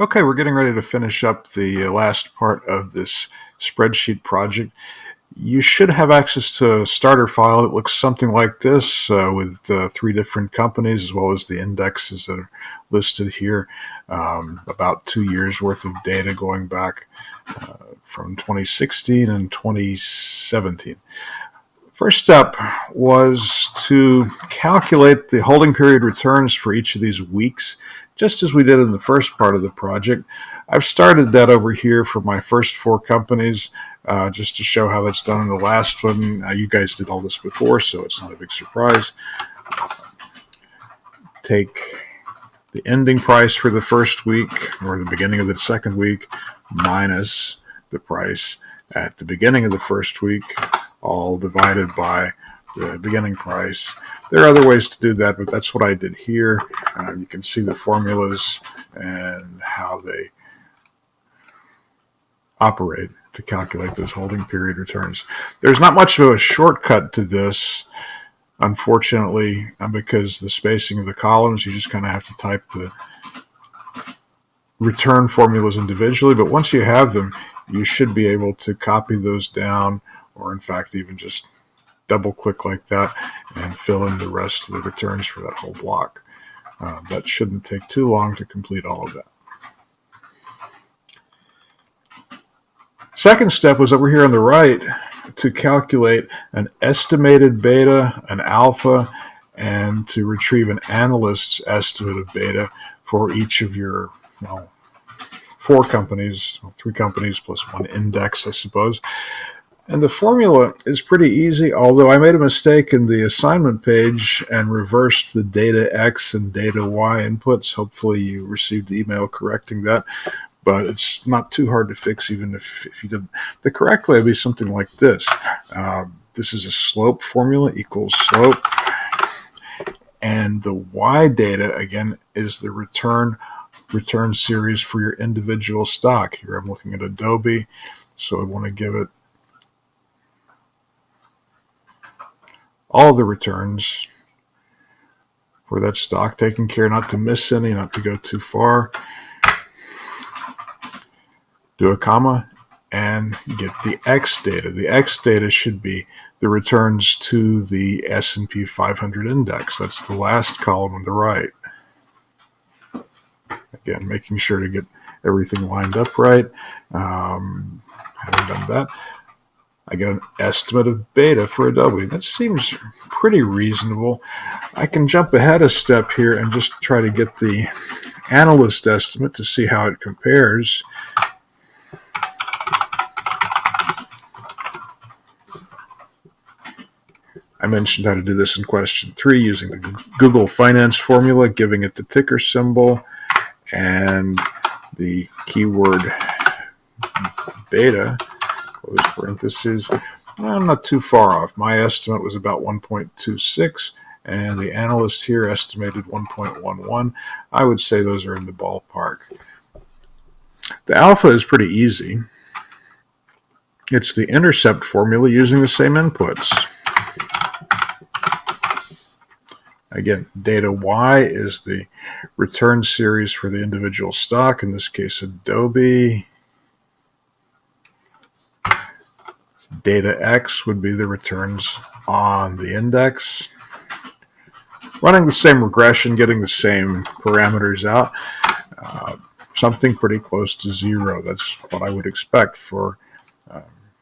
Okay, we're getting ready to finish up the last part of this spreadsheet project. You should have access to a starter file that looks something like this with three different companies as well as the indexes that are listed here. About 2 years worth of data going back from 2016 and 2017. First step was to calculate the holding period returns for each of these weeks, just as we did in the first part of the project. I've started that over here for my first 4 companies, just to show how that's done in the last one. You guys did all this before, so it's not a big surprise. Take the ending price for the first week, or the beginning of the second week, minus the price at the beginning of the first week, all divided by the beginning price. There are other ways to do that, but that's what I did here. You can see the formulas and how they operate to calculate those holding period returns. There's not much of a shortcut to this, unfortunately, because the spacing of the columns, you just kind of have to type the return formulas individually, but once you have them, you should be able to copy those down, or in fact even just double click like that and fill in the rest of the returns for that whole block. That shouldn't take too long to complete all of that. Second step was over here on the right to calculate an estimated beta, an alpha, and to retrieve an analyst's estimate of beta for each of your 4 companies, 3 companies plus 1 index, I suppose. And the formula is pretty easy, although I made a mistake in the assignment page and reversed the data X and data Y inputs. Hopefully you received the email correcting that, but it's not too hard to fix even if you didn't. The correct way would be something like this. This is a slope formula, equals slope, and the Y data, again, is the return series for your individual stock. Here I'm looking at Adobe, so I want to give it all the returns for that stock, taking care not to miss any, not to go too far. Do a comma and get the X data. The X data should be the returns to the S&P 500 index. That's the last column on the right. Again, making sure to get everything lined up right. Having done that, I get an estimate of beta for Adobe. That seems pretty reasonable. I can jump ahead a step here and just try to get the analyst estimate to see how it compares. I mentioned how to do this in question 3 using the Google Finance formula, giving it the ticker symbol and the keyword beta, close parentheses. I'm not too far off. My estimate was about 1.26, and the analyst here estimated 1.11. I would say those are in the ballpark. The alpha is pretty easy. It's the intercept formula using the same inputs. Again, data Y is the return series for the individual stock, in this case Adobe. Data X would be the returns on the index. Running the same regression, getting the same parameters out, something pretty close to 0. That's what I would expect for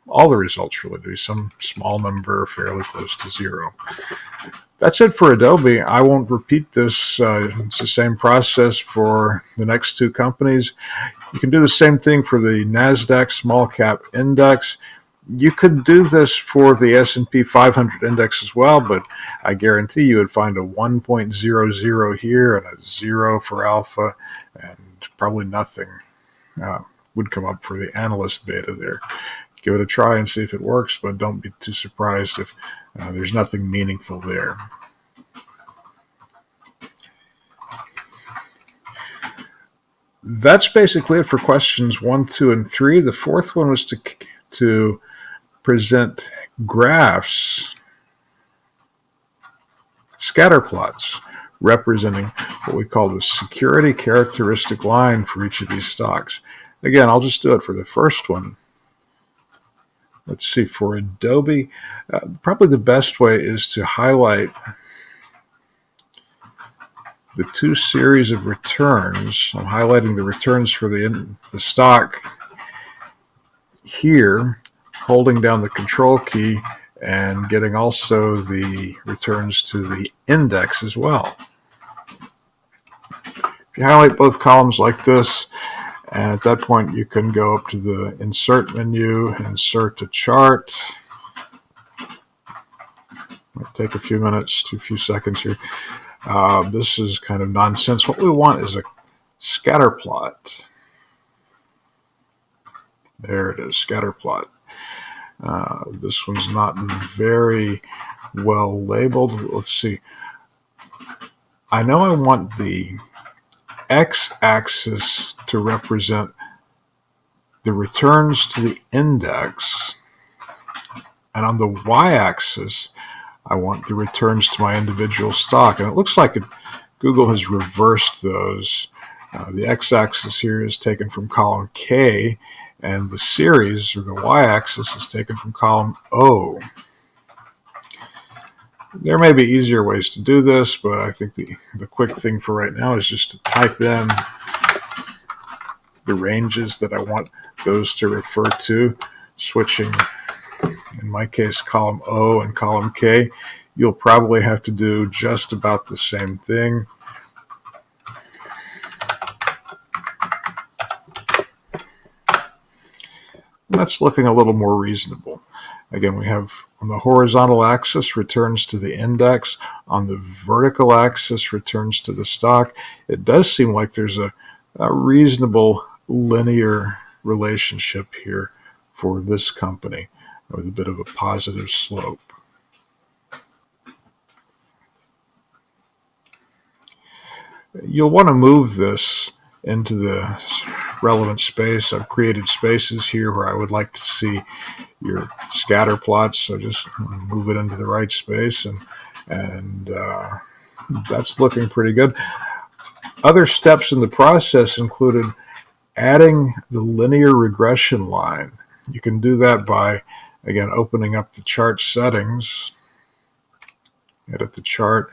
all the results, really, to be some small number fairly close to 0. That's it for Adobe. I won't repeat this. It's the same process for the next 2 companies. You can do the same thing for the NASDAQ small cap index. You could do this for the S&P 500 index as well, but I guarantee you would find a 1.00 here and a 0 for alpha, and probably nothing would come up for the analyst beta there. Give it a try and see if it works, but don't be too surprised if there's nothing meaningful there. That's basically it for questions 1, 2, and 3. The fourth one was to present graphs, scatter plots representing what we call the security characteristic line for each of these stocks. Again, I'll just do it for the first one. Let's see, for Adobe, probably the best way is to highlight the two series of returns. I'm highlighting the returns for the stock here, holding down the control key and getting also the returns to the index as well. If you highlight both columns like this, and at that point you can go up to the insert menu, insert a chart. Might take a few minutes to a few seconds here. This is kind of nonsense. What we want is a scatter plot. There it is, scatter plot. This one's not very well labeled. Let's see. I know I want the x-axis to represent the returns to the index, and on the y-axis I want the returns to my individual stock. And it looks like Google has reversed those. The x-axis here is taken from column K, and the series, or the y-axis, is taken from column O. There may be easier ways to do this, but I think the quick thing for right now is just to type in the ranges that I want those to refer to, switching, in my case, column O and column K. You'll probably have to do just about the same thing. That's looking a little more reasonable. Again, we have on the horizontal axis returns to the index. On the vertical axis returns to the stock. It does seem like there's a reasonable linear relationship here for this company with a bit of a positive slope. You'll want to move this into the relevant space. I've created spaces here where I would like to see your scatter plots, so just move it into the right space, and that's looking pretty good. Other steps in the process included adding the linear regression line. You can do that by, again, opening up the chart settings, edit the chart.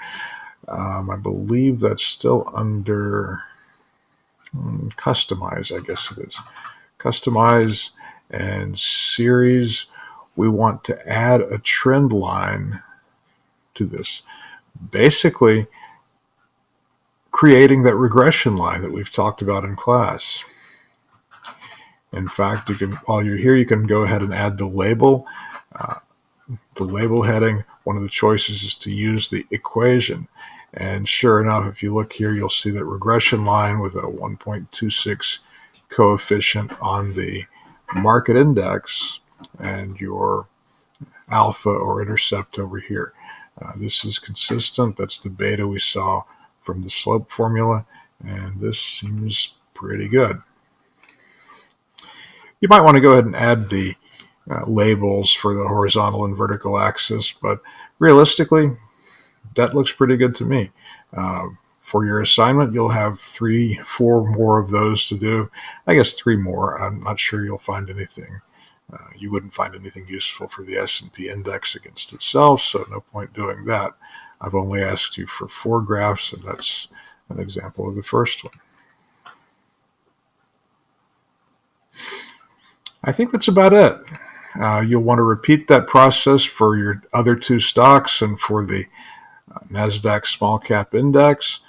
I believe that's still under customize, I guess it is. Customize and series. We want to add a trend line to this. Basically, creating that regression line that we've talked about in class. In fact, you can, while you're here, you can go ahead and add the label. The label heading, one of the choices is to use the equation. And sure enough, if you look here, you'll see that regression line with a 1.26 coefficient on the market index and your alpha or intercept over here. This is consistent. That's the beta we saw from the slope formula, and this seems pretty good. You might want to go ahead and add the labels for the horizontal and vertical axis, but realistically, that looks pretty good to me. For your assignment, you'll have 3-4 more of those to do. I guess 3 more. I'm not sure you'll find anything. You wouldn't find anything useful for the S&P index against itself, so no point doing that. I've only asked you for 4 graphs, and that's an example of the first one. I think that's about it. You'll want to repeat that process for your other 2 stocks and for the NASDAQ small cap index,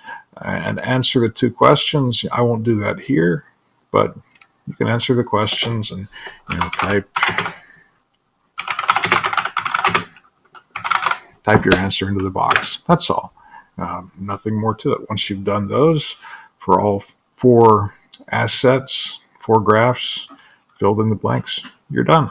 and answer the 2 questions. I won't do that here, but you can answer the questions and type your answer into the box. That's all. Nothing more to it. Once you've done those for all 4 assets, 4 graphs, filled in the blanks, you're done.